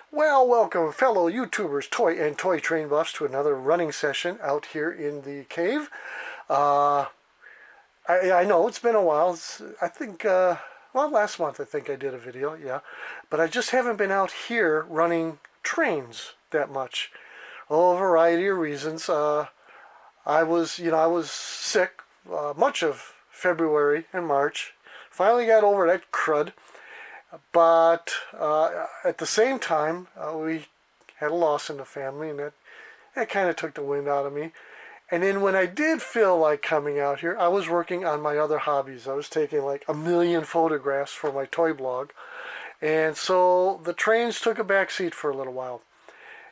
Well, welcome fellow YouTubers, toy and toy train buffs to another running session out here in the cave. Uh, I know it's been a while. I think, well, last month I think I did a video, yeah. But I just haven't been out here running trains that much. Oh, a variety of reasons. I was sick much of February and March. Finally got over that crud. But at the same time, we had a loss in the family, and that kind of took the wind out of me. And then when I did feel like coming out here, I was working on my other hobbies. I was taking like a million photographs for my toy blog. And so the trains took a back seat for a little while.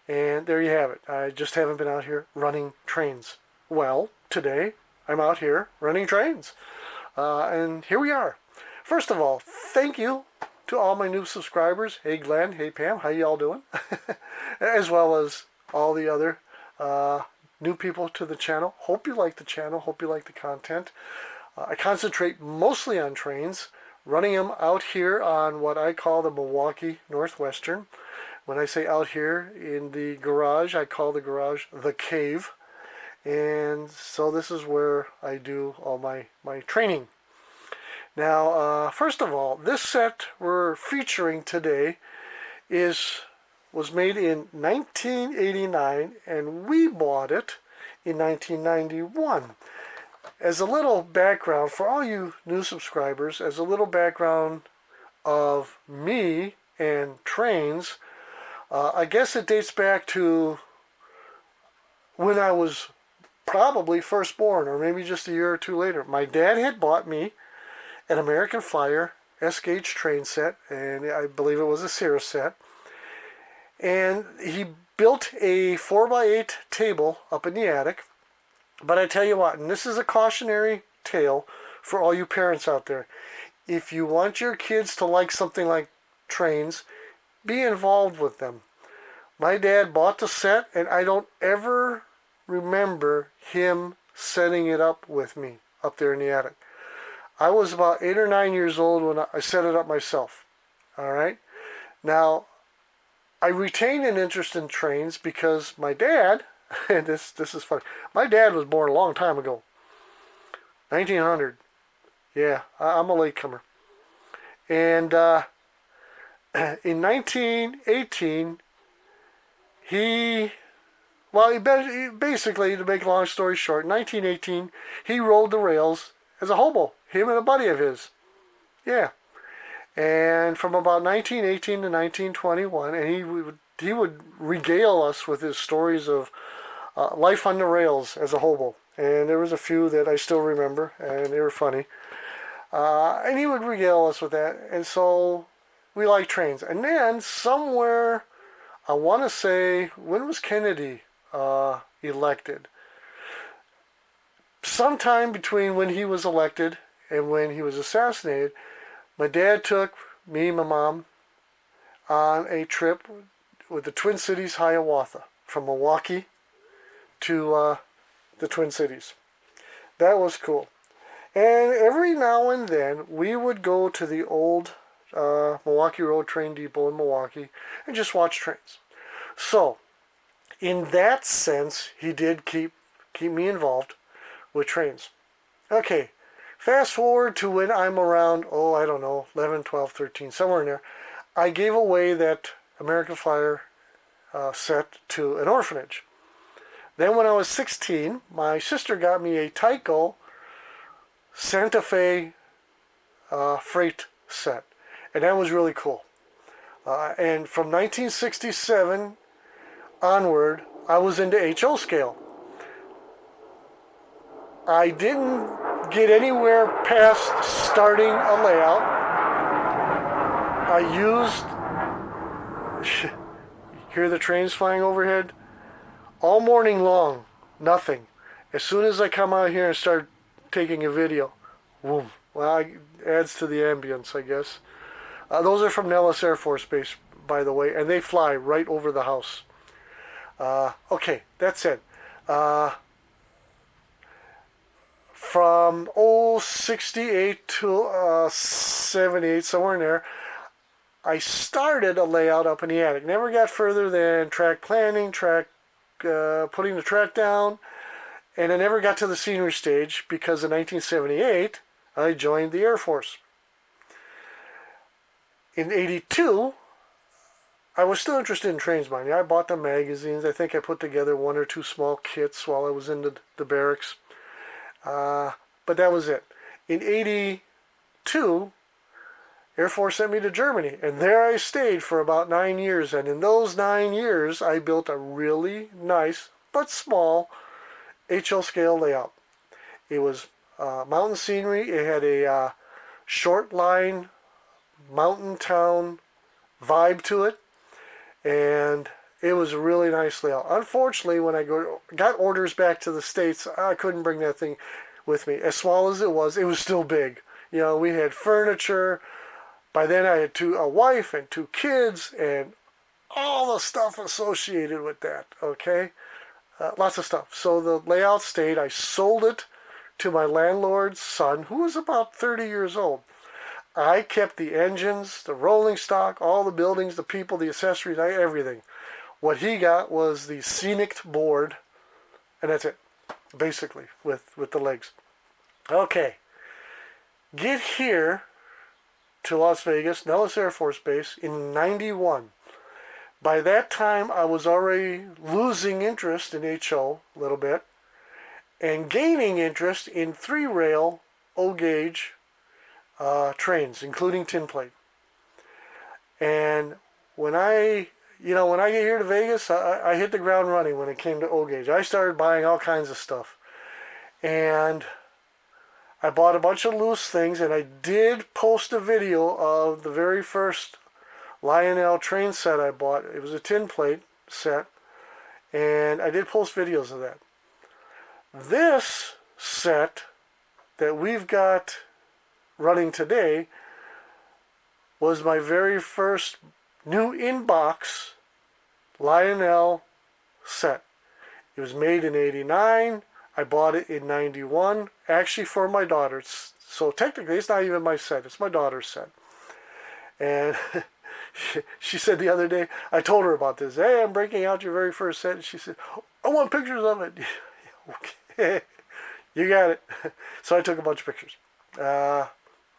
And there you have it. I just haven't been out here running trains. Well, today I'm out here running trains. And here we are. First of all, thank you to all my new subscribers. Hey Glenn, hey Pam, how y'all doing? As well as all the other new people to the channel. Hope you like the channel, hope you like the content. I concentrate mostly on trains, running them out here on what I call the Milwaukee Northwestern. When I say out here in the garage, I call the garage the cave. And so this is where I do all my training. Now, first of all, this set we're featuring today was made in 1989, and we bought it in 1991. As a little background, for all you new subscribers, as a little background of me and trains, I guess it dates back to when I was probably first born, or maybe just a year or two later. My dad had bought me an American Flyer S-gauge train set, and I believe it was a Cirrus set. And he built a 4x8 table up in the attic. But I tell you what, and this is a cautionary tale for all you parents out there. If you want your kids to like something like trains, be involved with them. My dad bought the set, and I don't ever remember him setting it up with me up there in the attic. I was about 8 or 9 years old when I set it up myself. All right. Now, I retained an interest in trains because my dad, and this is funny, my dad was born a long time ago, 1900. Yeah, I'm a latecomer. And in 1918, he basically, to make a long story short, in 1918, he rode the rails as a hobo, him and a buddy of his. Yeah. And from about 1918 to 1921, and he would regale us with his stories of life on the rails as a hobo. And there was a few that I still remember, and they were funny. And he would regale us with that. And so we like trains. And then somewhere, I want to say, when was Kennedy elected? Sometime between when he was elected and when he was assassinated, my dad took me and my mom on a trip with the Twin Cities Hiawatha from Milwaukee to the Twin Cities. That was cool. And every now and then we would go to the old Milwaukee Road Train Depot in Milwaukee and just watch trains. So, in that sense, he did keep me involved with trains. Okay, fast forward to when I'm around, I don't know, 11, 12, 13, somewhere in there. I gave away that American Flyer set to an orphanage. Then when I was 16, my sister got me a Tyco Santa Fe freight set. And that was really cool. And from 1967 onward, I was into HO scale. I didn't get anywhere past starting a layout. I used, hear the trains flying overhead? All morning long, nothing. As soon as I come out here and start taking a video, boom. Well, it adds to the ambience, I guess. Those are from Nellis Air Force Base, by the way, and they fly right over the house. Okay, that's it. From 68 to 78, somewhere in there, I started a layout up in the attic. Never got further than track planning, putting the track down, and I never got to the scenery stage because in 1978 I joined the Air Force. In 82, I was still interested in trains, mind you. I bought the magazines. I think I put together one or two small kits while I was in the barracks. But that was it. In 82, Air Force sent me to Germany, and there I stayed for about 9 years. And in those 9 years, I built a really nice but small HL scale layout. It was mountain scenery. It had a short line mountain town vibe to it, and it was a really nice layout. Unfortunately, when I got orders back to the States, I couldn't bring that thing with me. As small as it was still big. You know, we had furniture. By then I had a wife and 2 kids and all the stuff associated with that, okay? Lots of stuff. So the layout stayed. I sold it to my landlord's son, who was about 30 years old. I kept the engines, the rolling stock, all the buildings, the people, the accessories, everything. What he got was the scenic board, and that's it, basically, with the legs. Okay. Get here to Las Vegas, Nellis Air Force Base, in 91. By that time, I was already losing interest in HO a little bit and gaining interest in 3-rail O-gauge trains, including tin plate. And when I get here to Vegas, I hit the ground running when it came to O-gauge. I started buying all kinds of stuff. And I bought a bunch of loose things, and I did post a video of the very first Lionel train set I bought. It was a tin plate set, and I did post videos of that. This set that we've got running today was my very first new in-box Lionel set. It was made in 89. I bought it in 91, actually for my daughter. So technically, it's not even my set. It's my daughter's set. And she said the other day, I told her about this. Hey, I'm breaking out your very first set. And she said, I want pictures of it. Okay, you got it. So I took a bunch of pictures.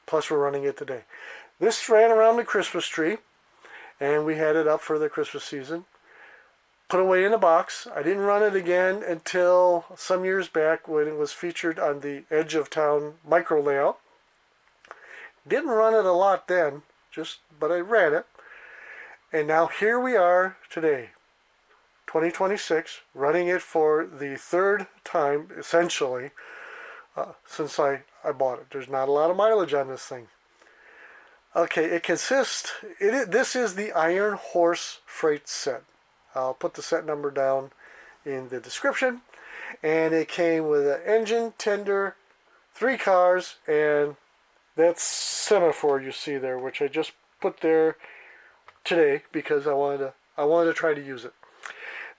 Plus, we're running it today. This ran around the Christmas tree, and we had it up for the Christmas season. Put away in a box. I didn't run it again until some years back when it was featured on the Edge of Town micro layout. Didn't run it a lot then, but I ran it. And now here we are today, 2026, running it for the 3rd time, essentially, since I bought it. There's not a lot of mileage on this thing. Okay, this is the Iron Horse Freight set. I'll put the set number down in the description. And it came with an engine, tender, 3 cars, and that semaphore you see there, which I just put there today because I wanted to try to use it.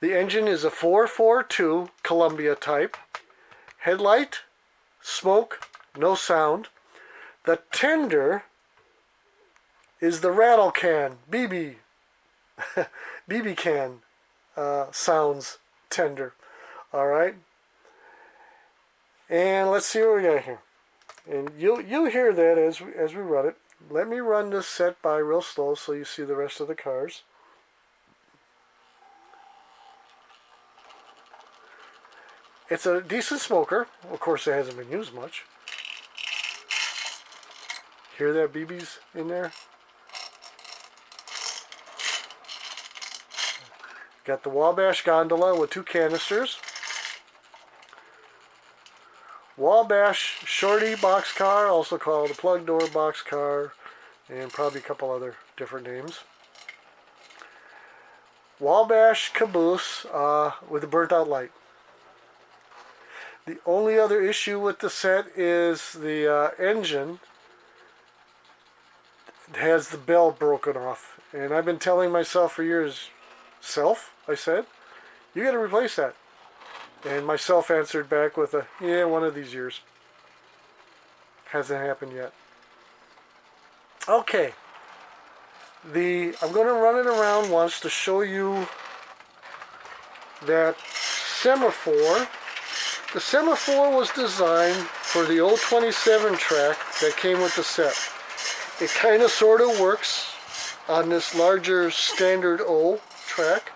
The engine is a 442 Columbia type. Headlight, smoke, no sound. The tender is the rattle can, BB can sounds tender. All right. And let's see what we got here. And you'll hear that as we run it. Let me run this set by real slow so you see the rest of the cars. It's a decent smoker. Of course, it hasn't been used much. Hear that BB's in there? Got the Wabash gondola with 2 canisters. Wabash Shorty boxcar, also called a plug door boxcar, and probably a couple other different names. Wabash caboose with a burnt out light. The only other issue with the set is the engine has the bell broken off. And I've been telling myself for years, I said, you got to replace that. And myself answered back with yeah, one of these years. Hasn't happened yet. Okay. I'm going to run it around once to show you that semaphore. The semaphore was designed for the 027 track that came with the set. It kind of sort of works on this larger standard O track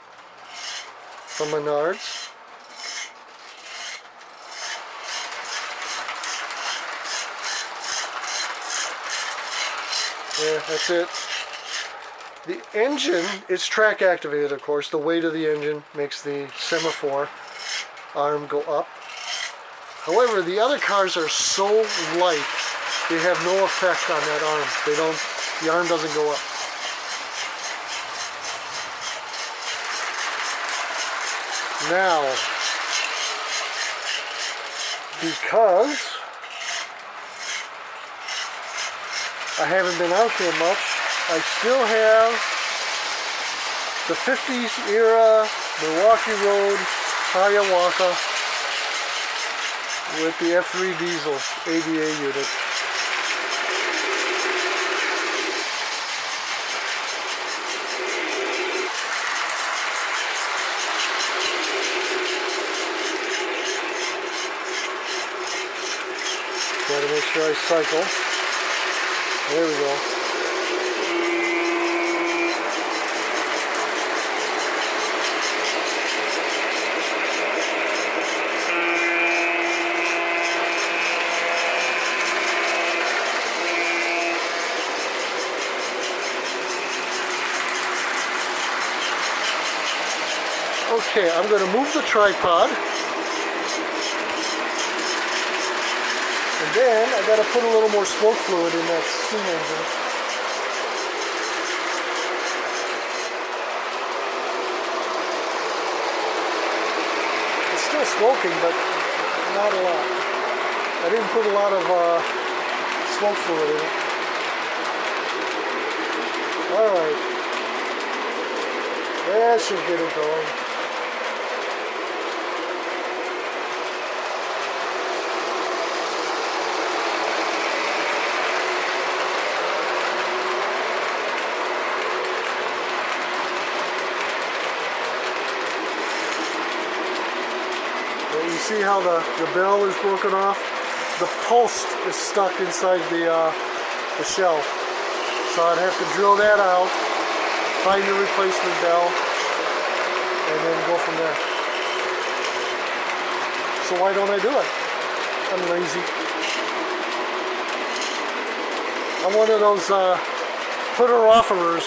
from Menards. Yeah, that's it. The engine is track activated, of course. The weight of the engine makes the semaphore arm go up. However, the other cars are so light, they have no effect on that arm. The arm doesn't go up. Now, because I haven't been out here much, I still have the 50s era Milwaukee Road Hiawatha with the F3 diesel ADA unit. Gotta make sure I cycle. There we go. Okay, I'm going to move the tripod. And then I got to put a little more smoke fluid in that steam engine. It's still smoking, but not a lot. I didn't put a lot of smoke fluid in it. Alright. That should get it going. You see how the bell is broken off? The post is stuck inside the shell. So I'd have to drill that out, find the replacement bell, and then go from there. So why don't I do it? I'm lazy. I'm one of those putter-offerers.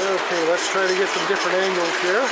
Okay, let's try to get some different angles here.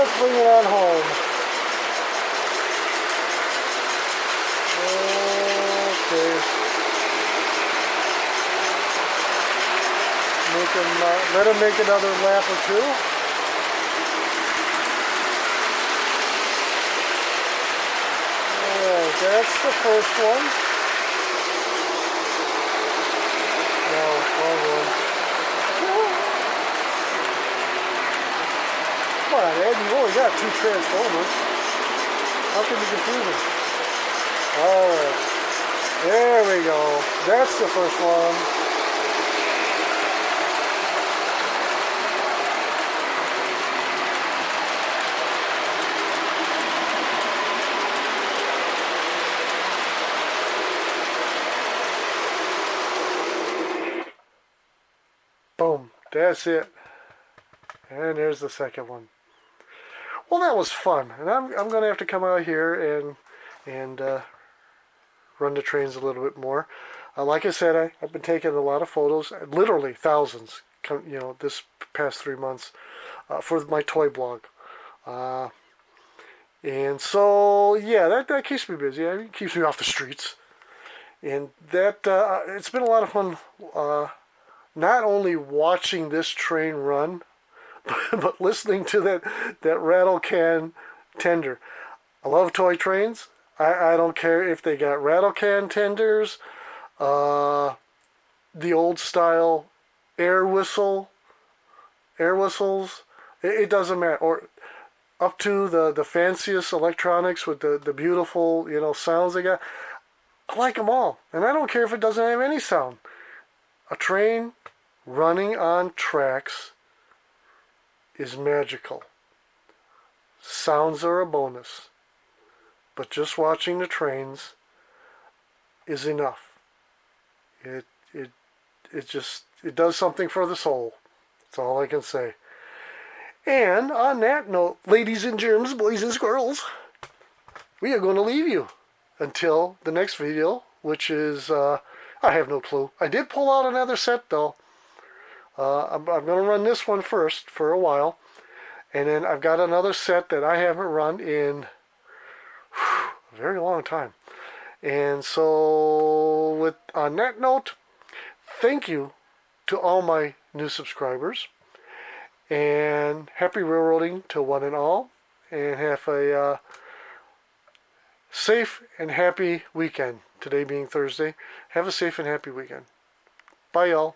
let's bring it on home. Okay. Let him make another lap or two. Alright, that's the first one. No, wrong one. Come on, Ed, you've only got 2 Transformers. How can you confuse them? Alright. There we go. That's the first one. Boom. That's it. And there's the second one. Well, that was fun. And I'm going to have to come out here and run the trains a little bit more. Like I said, I've been taking a lot of photos, literally thousands, this past 3 months for my toy blog. And so, yeah, that keeps me busy. It keeps me off the streets. And that it's been a lot of fun not only watching this train run, but listening to that rattle can tender. I love toy trains. I don't care if they got rattle can tenders, the old style air whistles. It doesn't matter. Or up to the fanciest electronics with the beautiful sounds they got. I like them all, and I don't care if it doesn't have any sound. A train running on tracks is magical. Sounds are a bonus, but just watching the trains is enough. It does something for the soul. That's all I can say. And on that note, ladies and germs, boys and squirrels, we are going to leave you until the next video, which is I have no clue. I did pull out another set though. I'm going to run this one first for a while, and then I've got another set that I haven't run in a very long time. And so on that note, thank you to all my new subscribers, and happy railroading to one and all, and have a safe and happy weekend. Today being Thursday, have a safe and happy weekend. Bye, y'all.